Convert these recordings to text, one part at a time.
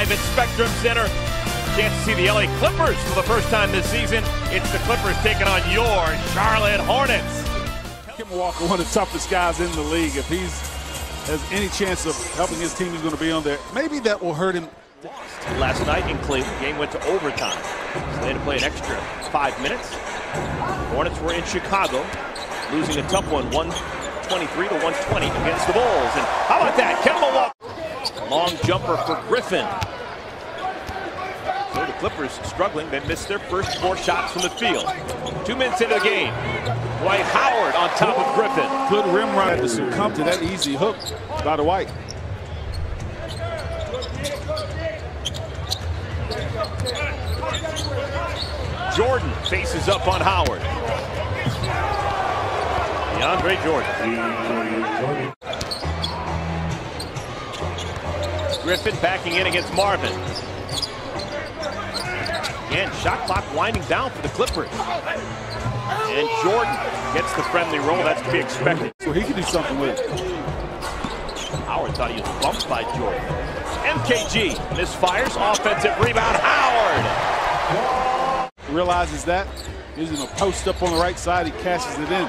live at Spectrum Center. Chance to see the LA Clippers for the first time this season. It's the Clippers taking on your Charlotte Hornets. Kemba Walker, one of the toughest guys in the league. If he has any chance of helping his team, he's going to be on there. Maybe that will hurt him. Last night in Cleveland, game went to overtime. So they had to play an extra 5 minutes. Hornets were in Chicago, losing a tough one, 123 to 120 against the Bulls. And how about that? Kemba Walker. Long jumper for Griffin. So the Clippers struggling. They missed their first 4 shots from the field. 2 minutes into the game. Dwight Howard on top of Griffin. Good rim run to succumb to that easy hook by Dwight. Jordan faces up on Howard. DeAndre Jordan. Griffin backing in against Marvin. Again, shot clock winding down for the Clippers. And Jordan gets the friendly roll. That's to be expected. So he can do something with it. Howard thought he was bumped by Jordan. MKG misfires. Offensive rebound. Howard. Realizes that. He's going to post up on the right side. He cashes it in.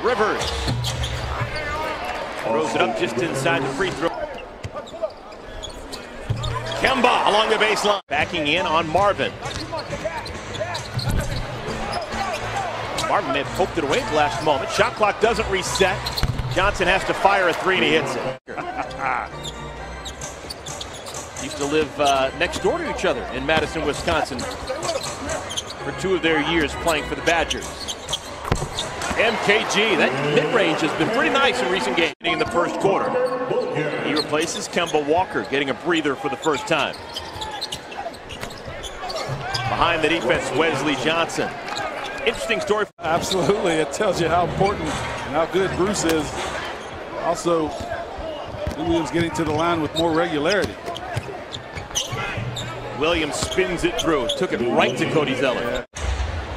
Rivers throws it up just inside the free throw. Kemba along the baseline. Backing in on Marvin. Marvin may have poked it away at the last moment. Shot clock doesn't reset. Johnson has to fire a 3 and he hits it. Used to live next door to each other in Madison, Wisconsin for 2 of their years playing for the Badgers. MKG, that mid-range has been pretty nice in recent games in the first quarter. He replaces Kemba Walker, getting a breather for the first time. Behind the defense, Wesley Johnson. Interesting story. Absolutely, it tells you how important and how good Bruce is. Also, Williams getting to the line with more regularity. Williams spins it through, took it right to Cody Zeller.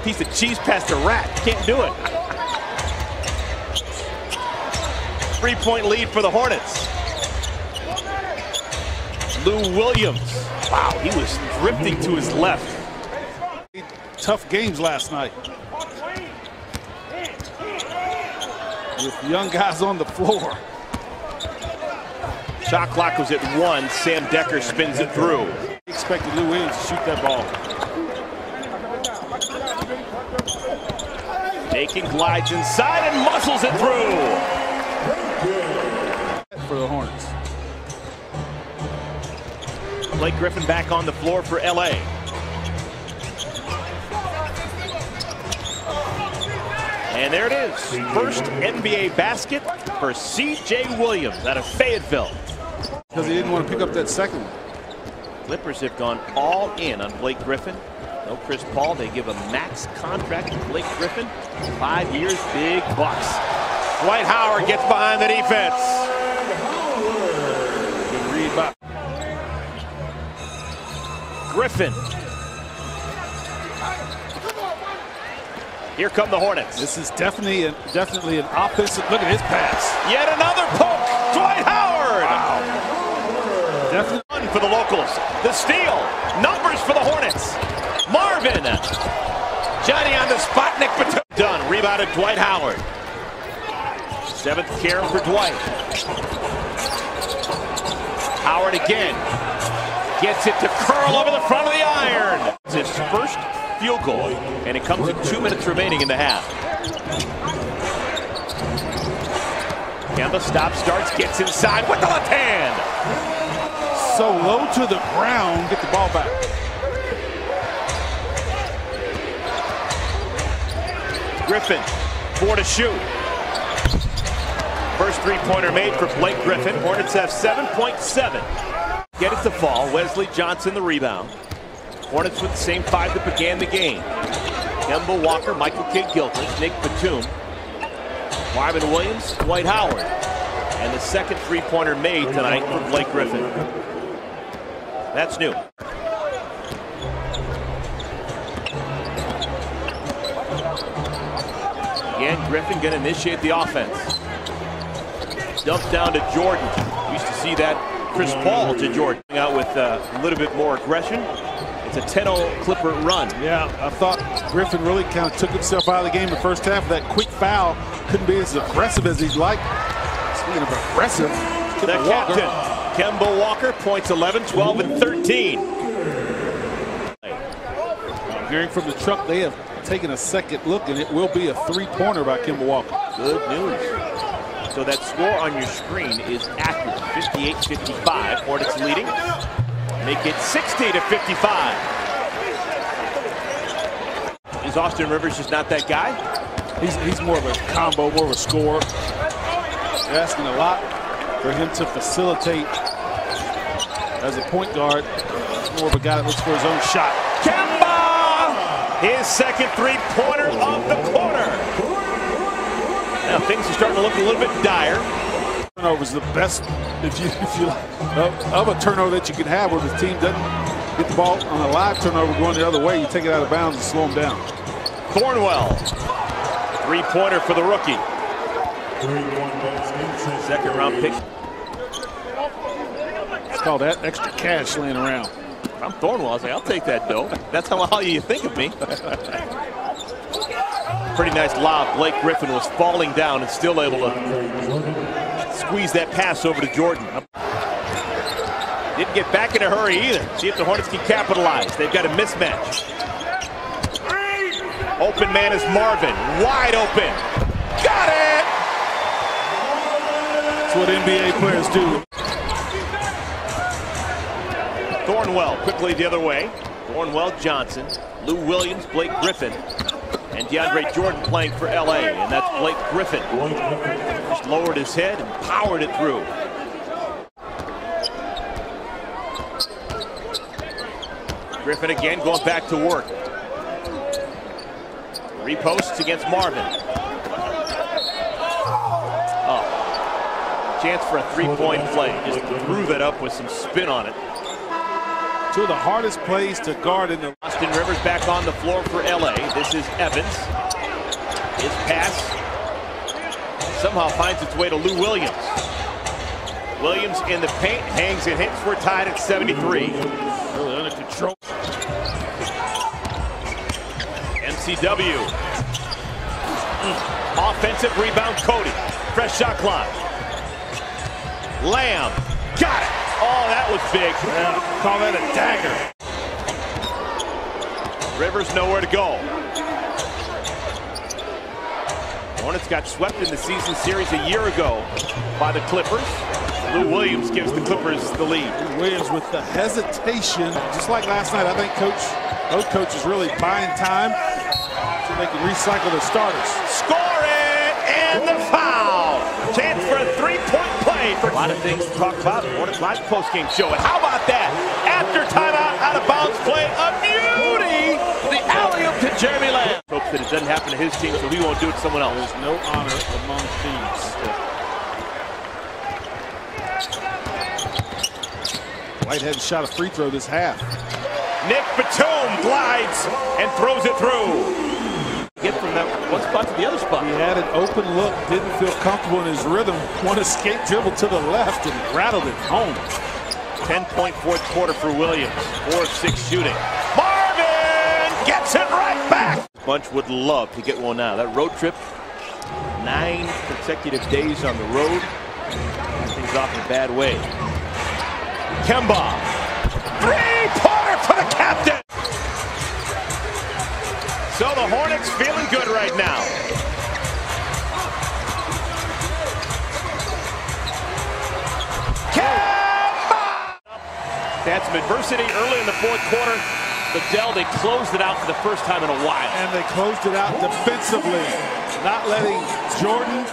Piece of cheese past a rat, can't do it. 3-point lead for the Hornets. Lou Williams. Wow, he was drifting to his left. Tough games last night. With young guys on the floor. Shot clock was at 1. Sam Decker spins it through. Expected Lou Williams to shoot that ball. Aiken glides inside and muscles it through. For the Hornets. Blake Griffin back on the floor for LA. And there it is. First NBA basket for CJ Williams out of Fayetteville. Because he didn't want to pick up that second one. Clippers have gone all in on Blake Griffin. No Chris Paul. They give a max contract to Blake Griffin. 5 years, big bucks. Dwight Howard gets behind the defense. Good read by Griffin. Here come the Hornets. This is definitely an offensive. Look at his pass. Yet another poke. Dwight Howard. Wow. Definitely. One for the locals. The steal. Numbers for the Hornets. Marvin. Johnny on the spot. Nick Batum. Done. Rebounded Dwight Howard. 7th care for Dwight. Howard again. Gets it to curl over the front of the iron. It's his first field goal, and it comes with 2 minutes remaining in the half. Kemba stops, starts, gets inside with the left hand. So low to the ground, get the ball back. Griffin, 4 to shoot. First 3-pointer made for Blake Griffin. Hornets have 7.7. Get it to fall. Wesley Johnson the rebound. Hornets with the same 5 that began the game. Kemba Walker, Michael Kidd-Gilchrist, Nick Batum, Marvin Williams, Dwight Howard. And the second 3-pointer made tonight for Blake Griffin. That's new. Again, Griffin going to initiate the offense. Dumps down to Jordan. Used to see that Chris Paul to Jordan out with a little bit more aggression. It's a 10-0 Clipper run. Yeah, I thought Griffin really kind of took himself out of the game in the first half. That quick foul couldn't be as aggressive as he'd like. Speaking of aggressive, the captain, Kemba Walker, points 11, 12, and 13. Hearing from the truck, they have taken a second look, and it will be a three-pointer by Kemba Walker. Good news. So that score on your screen is accurate, 58-55. Hornets leading. Make it 60-55. Is Austin Rivers just not that guy? He's more of a combo, more of a scorer. They're asking a lot for him to facilitate as a point guard. He's more of a guy that looks for his own shot. Kemba! His second three-pointer of the quarter. Now things are starting to look a little bit dire. Turnover is the best if you of a turnover that you can have where the team doesn't get the ball on a live turnover going the other way. You take it out of bounds and slow them down. Thornwell, three-pointer for the rookie. Second round pick. It's called that extra cash laying around. If I'm Thornwell, I was like, I'll take that dough. That's how you think of me. Pretty nice lob. Blake Griffin was falling down and still able to squeeze that pass over to Jordan. Didn't get back in a hurry either. See if the Hornets can capitalize. They've got a mismatch. Open man is Marvin. Wide open. Got it! That's what NBA players do. Thornwell quickly the other way. Thornwell, Johnson, Lou Williams, Blake Griffin, and DeAndre Jordan playing for LA. And that's Blake Griffin. Just lowered his head and powered it through. Griffin again going back to work. Reposts against Marvin. Oh. Chance for a three-point play. Just threw that up with some spin on it. Two of the hardest plays to guard in the... Austin Rivers back on the floor for LA. This is Evans. His pass somehow finds its way to Lou Williams. Williams in the paint, hangs and hits. We're tied at 73. Really under control. MCW. Offensive rebound, Cody. Fresh shot clock. Lamb. Got it. Oh, that was big. Yeah, call that a dagger. Rivers nowhere to go. Hornets got swept in the season series a year ago by the Clippers. Lou Williams gives the Clippers the lead. Williams with the hesitation. Just like last night, I think those coaches really buying time so they can recycle their starters. Score it! And the foul! Chance for a three-point play. For a lot of things to talk about. Hornets Live postgame show. And how about that? After timeout, out of bounds play, a beauty! The alley-oop to Jeremy Lamb. Hopes that it doesn't happen to his team, so he won't do it to someone else. There's no honor among thieves. White hadn't shot a free throw this half. Nick Batum glides and throws it through. Get from that one spot to the other spot. He had an open look, didn't feel comfortable in his rhythm. One escape dribble to the left and rattled it home. 10-point fourth quarter for Williams. 4 of 6 shooting. Marvin gets it right back. Bunch would love to get one now. That road trip, 9 consecutive days on the road. Things off in a bad way. Kemba. Three-pointer for the captain. So the Hornets feeling good right now. Kemba! They had some adversity early in the fourth quarter. But Dell, they closed it out for the first time in a while. And they closed it out defensively, not letting Jordan